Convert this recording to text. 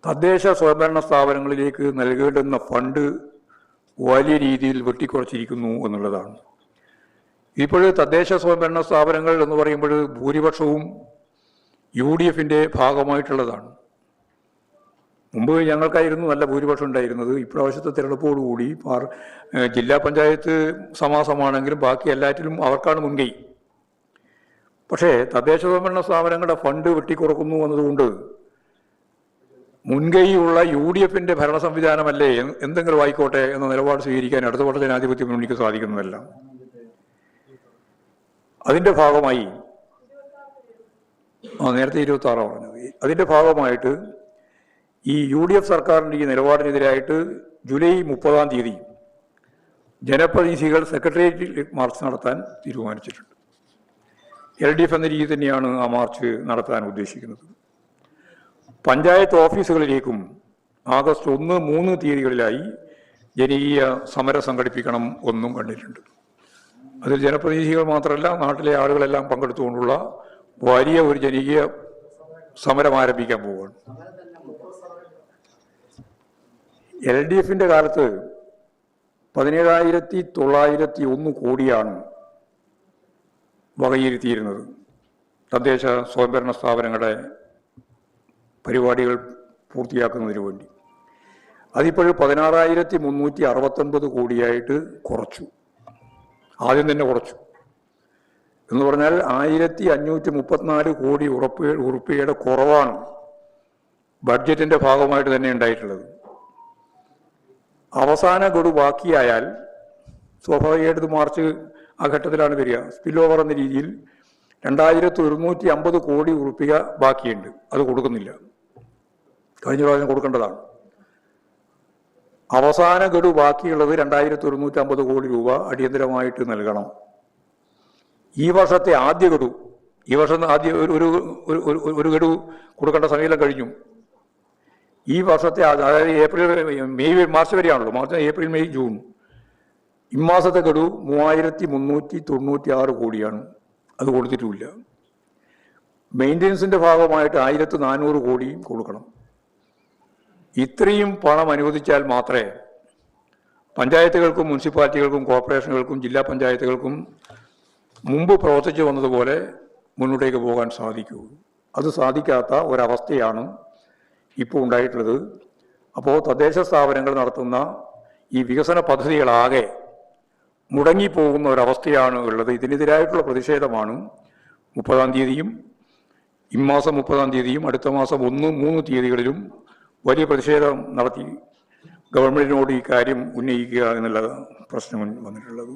തദ്ദേശ സ്വയംഭരണ സ്ഥാപനങ്ങളിലേക്ക് നൽകേണ്ടുന്ന ഫണ്ട് വലിയ രീതിയിൽ വെട്ടിക്കുറച്ചിരിക്കുന്നു എന്നുള്ളതാണ്. ഇപ്പോൾ തദ്ദേശ സ്വയംഭരണ സ്ഥാപനങ്ങൾ എന്ന് പറയുമ്പോൾ ഭൂരിപക്ഷവും UDFിൻ്റെ ഭാഗമായിട്ടുള്ളതാണ്. മുമ്പ് ഞങ്ങൾക്കായിരുന്നു നല്ല ഭൂരിപക്ഷം ഉണ്ടായിരുന്നത്. ഇപ്രാവശ്യത്തെ തിരഞ്ഞെടുപ്പോടുകൂടി ജില്ലാ പഞ്ചായത്ത് സമാസമാണെങ്കിലും ബാക്കി എല്ലാറ്റിലും അവർക്കാണ് മുൻകൈ. പക്ഷേ തദ്ദേശ സ്വയംഭരണ സ്ഥാപനങ്ങളുടെ ഫണ്ട് വെട്ടിക്കുറക്കുന്നു എന്നതുകൊണ്ട് മുൻകൈയുള്ള UDFിൻ്റെ ഭരണ സംവിധാനമല്ലേ എന്തെങ്കിലും ആയിക്കോട്ടെ എന്ന നിലപാട് സ്വീകരിക്കാൻ ഇടതുപക്ഷ ജനാധിപത്യ മുന്നണിക്ക് സാധിക്കുന്നതല്ല. അതിൻ്റെ ഭാഗമായി നേരത്തെ 26 പറഞ്ഞത്. അതിൻ്റെ ഭാഗമായിട്ട് ഈ UDF സർക്കാരിൻ്റെ ഈ നിലപാടിനെതിരായിട്ട് ജൂലൈ 30 ജനപ്രതിനിധികൾ സെക്രട്ടേറിയറ്റിൽ മാർച്ച് നടത്താൻ തീരുമാനിച്ചിട്ടുണ്ട്. LDF എന്ന രീതി തന്നെയാണ് ആ മാർച്ച് നടത്താൻ ഉദ്ദേശിക്കുന്നത്. പഞ്ചായത്ത് ഓഫീസുകളിലേക്കും ആഗസ്റ്റ് 1, 3 തീയതികളിലായി ജനകീയ സമരം സംഘടിപ്പിക്കണം എന്നും കണ്ടിട്ടുണ്ട്. അതിൽ ജനപ്രതിനിധികൾ മാത്രമല്ല നാട്ടിലെ ആളുകളെല്ലാം പങ്കെടുത്തുകൊണ്ടുള്ള വലിയ ഒരു ജനകീയ സമരം ആരംഭിക്കാൻ പോവുകയാണ്. LDFിൻ്റെ കാലത്ത് 17,901 കോടിയാണ് വകയിരുത്തിയിരുന്നത് തദ്ദേശ സ്വയംഭരണ സ്ഥാപനങ്ങളുടെ പരിപാടികൾ പൂർത്തിയാക്കുന്നതിന് വേണ്ടി. അതിപ്പോഴും 16,369 കോടിയായിട്ട് കുറച്ചു. ആദ്യം തന്നെ കുറച്ചു എന്ന് പറഞ്ഞാൽ 1,534 കോടി ഉറുപ്പികയുടെ കുറവാണ് ബഡ്ജറ്റിൻ്റെ ഭാഗമായിട്ട് തന്നെ ഉണ്ടായിട്ടുള്ളത്. അവസാന ഗഡു ബാക്കിയായാൽ സ്വാഭാവികമായിട്ട് മാർച്ച് ആ ഘട്ടത്തിലാണ് വരിക. സ്പിൽ ഓവർ എന്ന രീതിയിൽ 2,150 കോടി ഉറുപ്പിക ബാക്കിയുണ്ട്. അത് കൊടുക്കുന്നില്ല. കഴിഞ്ഞ പ്രാവശ്യം കൊടുക്കേണ്ടതാണ്. അവസാന ഗഡു ബാക്കിയുള്ളത് 2,150 കോടി രൂപ അടിയന്തരമായിട്ട് നൽകണം. ഈ വർഷത്തെ ആദ്യ ഗഡു, ഈ വർഷം ആദ്യ ഒരു ഗഡു കൊടുക്കേണ്ട സമയം കഴിഞ്ഞു. ഈ വർഷത്തെ അതായത് മാർച്ച് വരെയാണല്ലോ. മാർച്ച്, ഏപ്രിൽ, മെയ്, ജൂൺ ഇമ്മാസത്തെ ഗഡു 3,396 കോടിയാണ്. അത് കൊടുത്തിട്ടുമില്ല. മെയിൻ്റനൻസിൻ്റെ ഭാഗമായിട്ട് 1,400 കോടിയും കൊടുക്കണം. ഇത്രയും പണം അനുവദിച്ചാൽ മാത്രമേ പഞ്ചായത്തുകൾക്കും മുനിസിപ്പാലിറ്റികൾക്കും കോർപ്പറേഷനുകൾക്കും ജില്ലാ പഞ്ചായത്തുകൾക്കും മുമ്പ് പ്രവർത്തിച്ചു വന്നതുപോലെ മുന്നോട്ടേക്ക് പോകാൻ സാധിക്കുകയുള്ളൂ. അത് സാധിക്കാത്ത ഒരവസ്ഥയാണ് ഇപ്പോൾ ഉണ്ടായിട്ടുള്ളത്. അപ്പോൾ തദ്ദേശ സ്ഥാപനങ്ങൾ നടത്തുന്ന ഈ വികസന പദ്ധതികളാകെ മുടങ്ങിപ്പോകുന്ന ഒരവസ്ഥയാണ് ഉള്ളത്. ഇതിനെതിരായിട്ടുള്ള പ്രതിഷേധമാണ് 30 ഇമ്മാസം 30 അടുത്ത മാസം 1, 3 തീയതികളിലും വലിയ പ്രതിഷേധം നടത്തി ഗവൺമെൻറ്റിനോട് ഈ കാര്യം ഉന്നയിക്കുക എന്നുള്ള പ്രശ്നം വന്നിട്ടുള്ളത്.